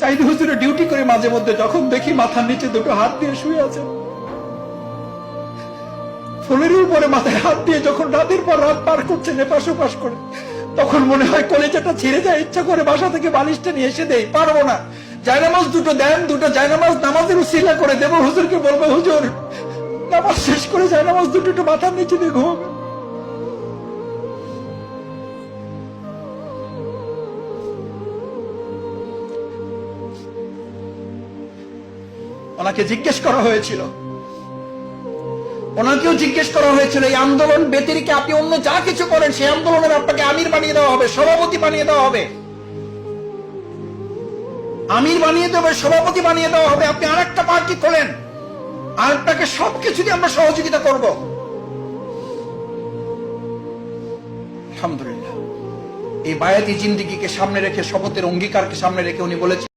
সাইদ হুজুরে ডিউটি করে মাঝে মধ্যে যখন দেখি মাথার নিচে দুটো হাত দিয়ে শুয়ে আছে, ফুলের উপরে মাথায় হাত দিয়ে যখন রাতের পর রাত পার করছেন এপাশ ওপাশ করে, তখন মনে হয় কলেজাটা ছিঁড়ে যায়। ইচ্ছা করে বাসা থেকে বালিশটা নিয়ে এসে দেই, পারবো না। জায়নামাজ দুটো দেন, দুটো জায়নামাজ নামাজের উসিলা করে দেবো, হুজুরকে বলবো হুজুর নামাজ শেষ করে জায়নামাজ দুটো একটু মাথার নিচে দিয়ে ঘুমাবে। ওনাকে জিজ্ঞেস করা হয়েছিল, ওনাকেও জিজ্ঞেস করা হয়েছিল এই আন্দোলন ব্যতিরিকে আপনি অন্য যা কিছু করেন সেই আন্দোলনের আপনাকে আমির বানিয়ে দেওয়া হবে, সভাপতি বানিয়ে দেওয়া হবে, আমির বানিয়ে দেবে, সভাপতি বানিয়ে দেওয়া হবে। আপনি আর একটা পার্টি খোলেন, আর আপনাকে সবকিছু দিয়ে আমরা সহযোগিতা করব। আলহামদুলিল্লাহ, এই বায়াতি জিন্দিগিকে সামনে রেখে, শপথের অঙ্গীকারকে সামনে রেখে উনি বলেছেন